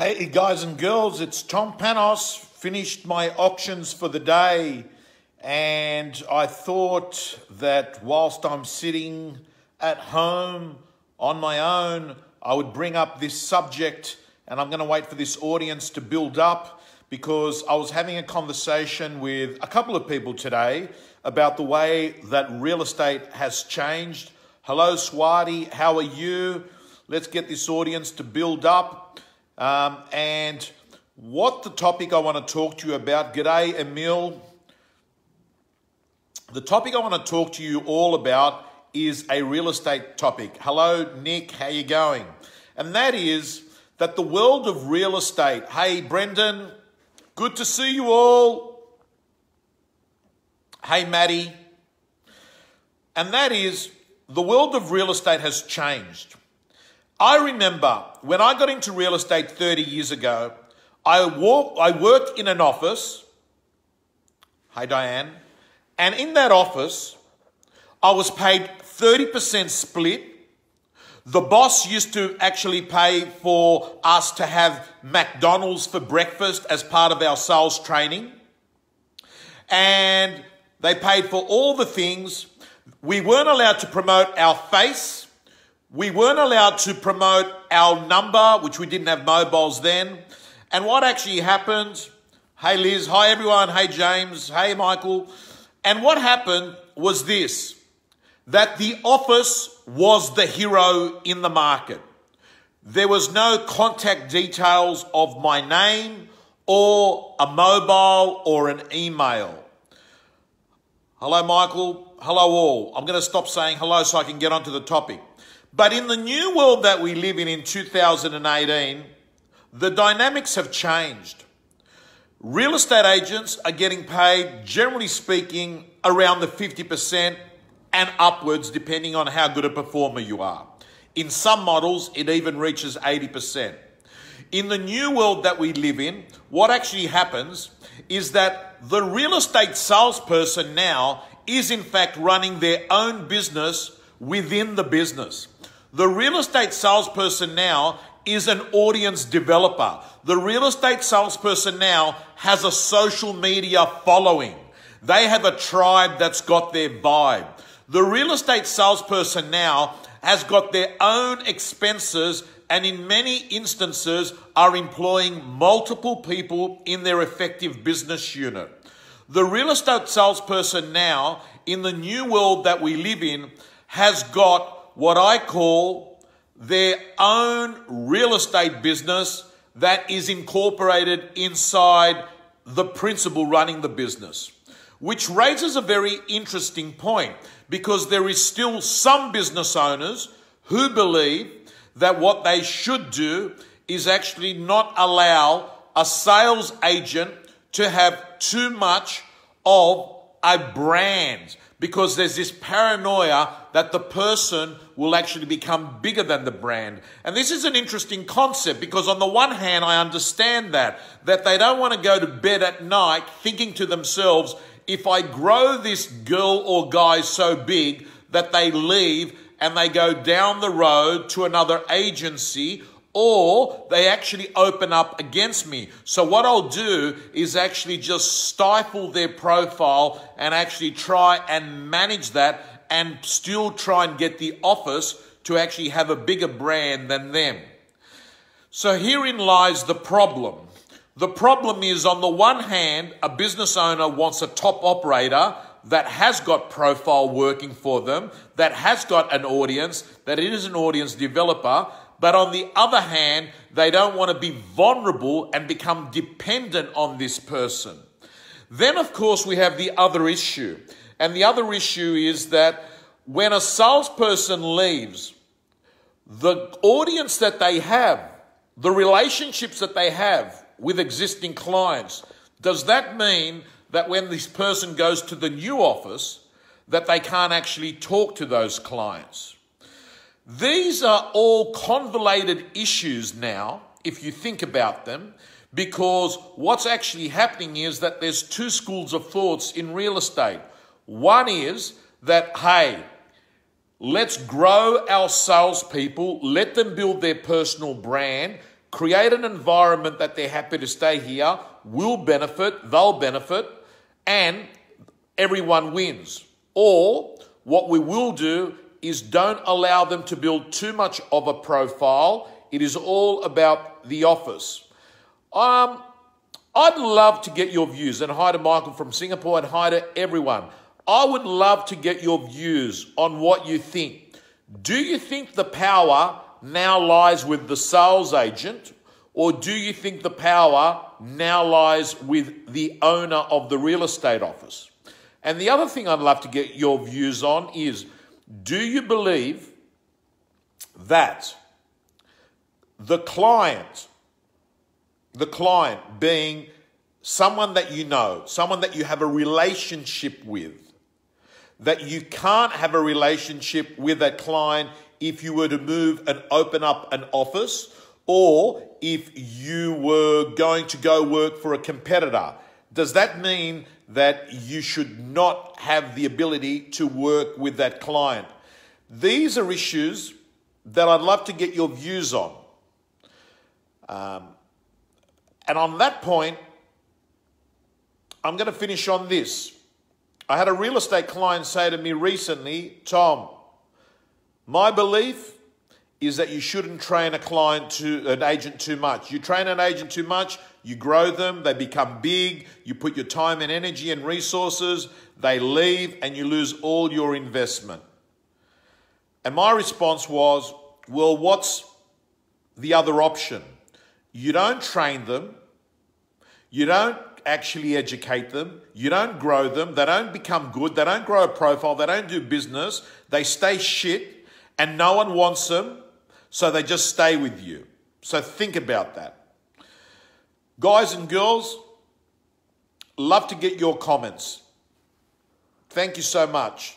Hey guys and girls, it's Tom Panos. Finished my auctions for the day, and I thought that whilst I'm sitting at home on my own, I would bring up this subject, and I'm going to wait for this audience to build up because I was having a conversation with a couple of people today about the way that real estate has changed. Hello, Swati, how are you? Let's get this audience to build up. And what the topic I want to talk to you about, g'day Emil. The topic I want to talk to you all about is a real estate topic. Hello Nick, how you going? And that is that the world of real estate, hey Brendan, good to see you all. Hey Maddie. And that is, the world of real estate has changed. I remember when I got into real estate 30 years ago, I worked in an office. Hi, Diane. And in that office, I was paid 30% split. The boss used to actually pay for us to have McDonald's for breakfast as part of our sales training. And they paid for all the things. We weren't allowed to promote our face. We weren't allowed to promote our number, which we didn't have mobiles then. And what actually happened, hey Liz, hi everyone, hey James, hey Michael. And what happened was this, that the office was the hero in the market. There was no contact details of my name or a mobile or an email. Hello Michael, hello all. I'm going to stop saying hello so I can get onto the topic. But in the new world that we live in 2018, the dynamics have changed. Real estate agents are getting paid, generally speaking, around the 50% and upwards, depending on how good a performer you are. In some models, it even reaches 80%. In the new world that we live in, what actually happens is that the real estate salesperson now is in fact running their own business within the business. The real estate salesperson now is an audience developer. The real estate salesperson now has a social media following. They have a tribe that's got their vibe. The real estate salesperson now has got their own expenses and in many instances are employing multiple people in their effective business unit. The real estate salesperson now, in the new world that we live in, has got what I call their own real estate business that is incorporated inside the principal running the business, which raises a very interesting point because there is still some business owners who believe that what they should do is actually not allow a sales agent to have too much of a brand, because there's this paranoia that the person will actually become bigger than the brand. And this is an interesting concept because on the one hand, I understand that they don't want to go to bed at night thinking to themselves, if I grow this girl or guy so big that they leave and they go down the road to another agency, or they actually open up against me. So what I'll do is actually just stifle their profile and actually try and manage that and still try and get the office to actually have a bigger brand than them. So herein lies the problem. The problem is, on the one hand, a business owner wants a top operator that has got profile working for them, that has got an audience, that it is an audience developer. But on the other hand, they don't want to be vulnerable and become dependent on this person. Then, of course, we have the other issue. And the other issue is that when a salesperson leaves, the audience that they have, the relationships that they have with existing clients, does that mean that when this person goes to the new office, that they can't actually talk to those clients? These are all convoluted issues now, if you think about them, because what's actually happening is that there's two schools of thoughts in real estate. One is that, hey, let's grow our salespeople, let them build their personal brand, create an environment that they're happy to stay here, will benefit, they'll benefit, and everyone wins. Or what we will do is don't allow them to build too much of a profile. It is all about the office. I'd love to get your views, and hi to Michael from Singapore, and hi to everyone. I would love to get your views on what you think. Do you think the power now lies with the sales agent, or do you think the power now lies with the owner of the real estate office? And the other thing I'd love to get your views on is, do you believe that the client being someone that you know, someone that you have a relationship with, that you can't have a relationship with that client if you were to move and open up an office, or if you were going to go work for a competitor? Does that mean that you should not have the ability to work with that client? These are issues that I'd love to get your views on. And on that point, I'm going to finish on this. I had a real estate client say to me recently, Tom, my belief is that you shouldn't train an agent too much. You train an agent too much, you grow them, they become big, you put your time and energy and resources, they leave, and you lose all your investment. And my response was, well, what's the other option? You don't train them, you don't actually educate them, you don't grow them, they don't become good, they don't grow a profile, they don't do business, they stay shit, and no one wants them, so they just stay with you. So think about that. Guys and girls, love to get your comments. Thank you so much.